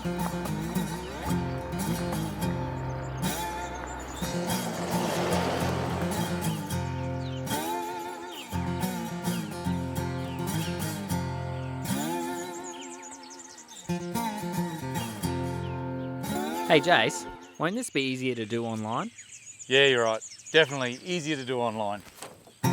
Hey Jase, won't this be easier to do online? Yeah, you're right. Definitely easier to do online. All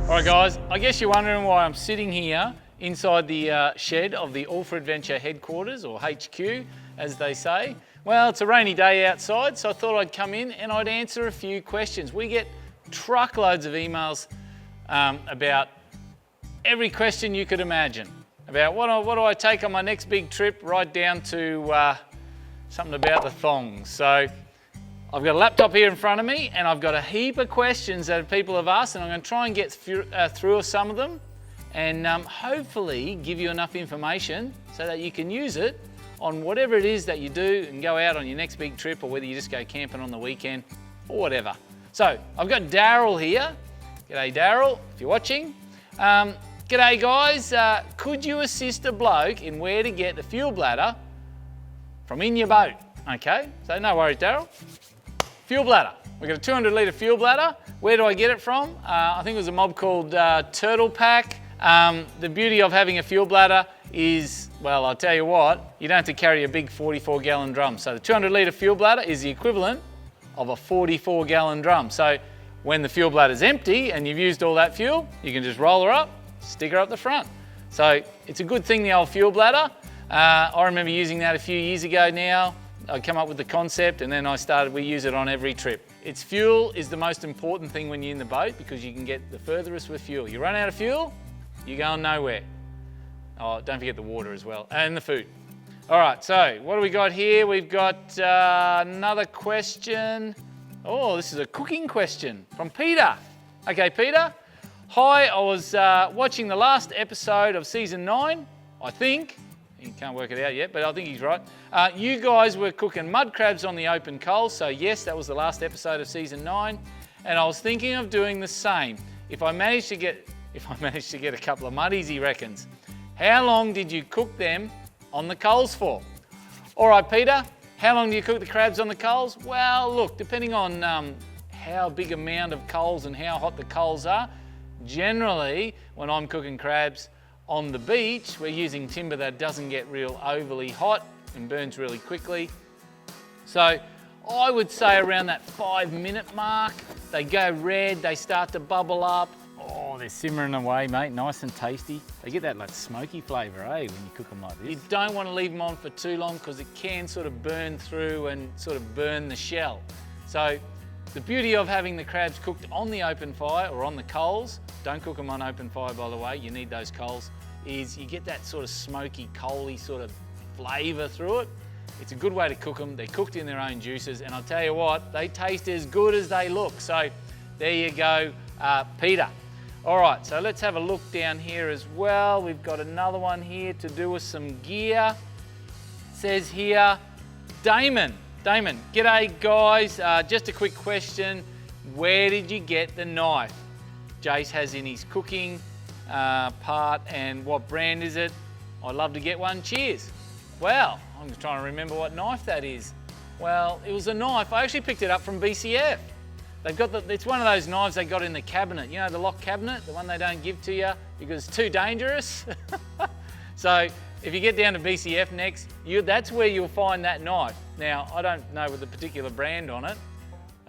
right guys, I guess you're wondering why I'm sitting here inside the shed of the All for Adventure headquarters, or HQ as they say. Well, it's a rainy day outside, so I thought I'd come in and I'd answer a few questions. We get truckloads of emails about every question you could imagine. About what do I take on my next big trip, right down to something about the thongs. So I've got a laptop here in front of me and I've got a heap of questions that people have asked, and I'm going to try and get through some of them and hopefully give you enough information so that you can use it on whatever it is that you do and go out on your next big trip, or whether you just go camping on the weekend or whatever. So I've got Daryl here. G'day Daryl, if you're watching. G'day guys, could you assist a bloke in where to get the fuel bladder from in your boat? Okay, so no worries Daryl. Fuel bladder, we've got a 200 litre fuel bladder. Where do I get it from? I think it was a mob called Turtle Pack. The beauty of having a fuel bladder is, well, I'll tell you what, you don't have to carry a big 44 gallon drum. So the 200 litre fuel bladder is the equivalent of a 44 gallon drum. So when the fuel bladder is empty and you've used all that fuel, you can just roll her up, stick her up the front. So it's a good thing, the old fuel bladder. I remember using that a few years ago now. I come up with the concept and then we use it on every trip. Its fuel is the most important thing when you're in the boat, because you can get the furthest with fuel. You run out of fuel, you're going nowhere. Oh, don't forget the water as well, and the food. All right, so what do we got here? We've got another question. Oh, this is a cooking question from Peter. Okay, Peter. Hi, I was watching the last episode of season 9, I think. He can't work it out yet, but I think he's right. You guys were cooking mud crabs on the open coals, so yes, that was the last episode of season 9. And I was thinking of doing the same. If I managed to get a couple of muddies, he reckons. How long did you cook them on the coals for? All right, Peter, how long do you cook the crabs on the coals? Well, look, depending on how big amount of coals and how hot the coals are, generally, when I'm cooking crabs on the beach, we're using timber that doesn't get real overly hot and burns really quickly. So I would say around that 5-minute mark, they go red, they start to bubble up. Oh, they're simmering away, mate, nice and tasty. They get that like smoky flavour, when you cook them like this. You don't want to leave them on for too long, because it can sort of burn through and sort of burn the shell. So the beauty of having the crabs cooked on the open fire or on the coals, don't cook them on open fire by the way, you need those coals, is you get that sort of smoky, coaly sort of flavour through it. It's a good way to cook them. They're cooked in their own juices, and I'll tell you what, they taste as good as they look. So there you go, Peter. All right, so let's have a look down here as well. We've got another one here to do with some gear. It says here, Damon, g'day guys. Just a quick question. Where did you get the knife Jase has in his cooking part, and what brand is it? I'd love to get one, cheers. Well, I'm just trying to remember what knife that is. Well, it was a knife, I actually picked it up from BCF. They've got it's one of those knives they got in the cabinet, you know, the lock cabinet, the one they don't give to you because it's too dangerous. So if you get down to BCF next, that's where you'll find that knife. Now, I don't know with the particular brand on it.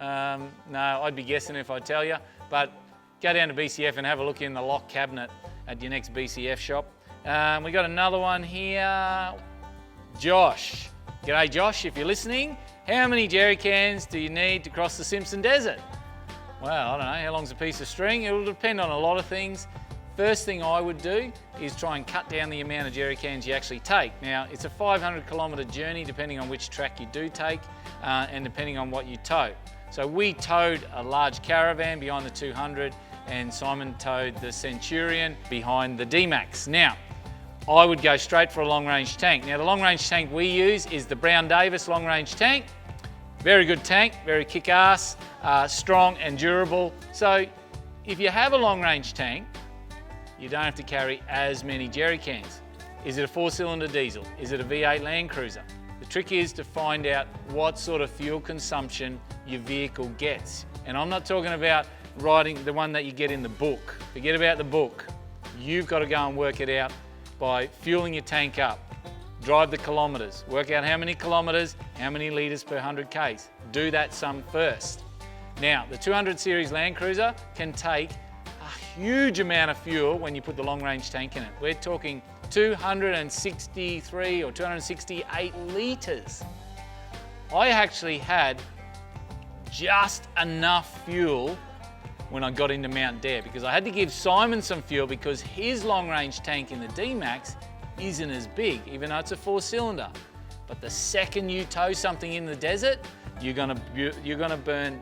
No, I'd be guessing if I tell you, but go down to BCF and have a look in the lock cabinet at your next BCF shop. We got another one here. Josh. G'day Josh, if you're listening. How many jerrycans do you need to cross the Simpson Desert? Well, I don't know, how long's a piece of string? It'll depend on a lot of things. First thing I would do is try and cut down the amount of jerrycans you actually take. Now, it's a 500 kilometre journey depending on which track you do take and depending on what you tow. So we towed a large caravan behind the 200, and Simon towed the Centurion behind the D-Max. Now, I would go straight for a long-range tank. Now, the long-range tank we use is the Brown Davis long-range tank. Very good tank, very kick-ass, strong and durable. So if you have a long-range tank, you don't have to carry as many jerrycans. Is it a 4-cylinder diesel? Is it a V8 Land Cruiser? The trick is to find out what sort of fuel consumption your vehicle gets. And I'm not talking about riding the one that you get in the book. Forget about the book. You've got to go and work it out by fueling your tank up. Drive the kilometres. Work out how many kilometres, how many litres per 100 Ks. Do that sum first. Now, the 200 series Land Cruiser can take a huge amount of fuel when you put the long range tank in it. We're talking 263 or 268 litres. I actually had just enough fuel when I got into Mount Dare because I had to give Simon some fuel because his long range tank in the D-Max isn't as big, even though it's a 4-cylinder. But the second you tow something in the desert, you're gonna burn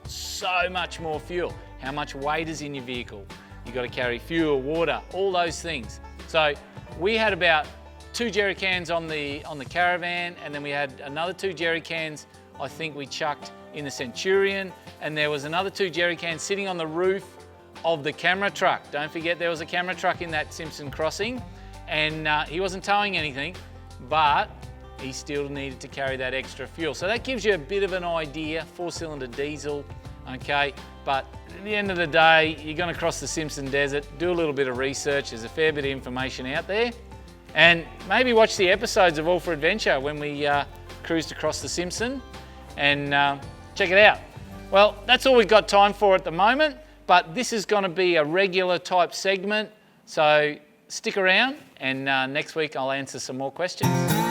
so much more fuel. How much weight is in your vehicle? You've got to carry fuel, water, all those things. So we had about 2 jerrycans on the caravan, and then we had another 2 jerrycans I think we chucked in the Centurion, and there was another 2 jerrycans sitting on the roof of the camera truck. Don't forget there was a camera truck in that Simpson crossing, and he wasn't towing anything, but he still needed to carry that extra fuel. So that gives you a bit of an idea, 4-cylinder diesel, okay? But at the end of the day, you're gonna cross the Simpson Desert, do a little bit of research, there's a fair bit of information out there, and maybe watch the episodes of All for Adventure when we cruised across the Simpson, and check it out. Well, that's all we've got time for at the moment, but this is gonna be a regular type segment, so stick around, and next week I'll answer some more questions.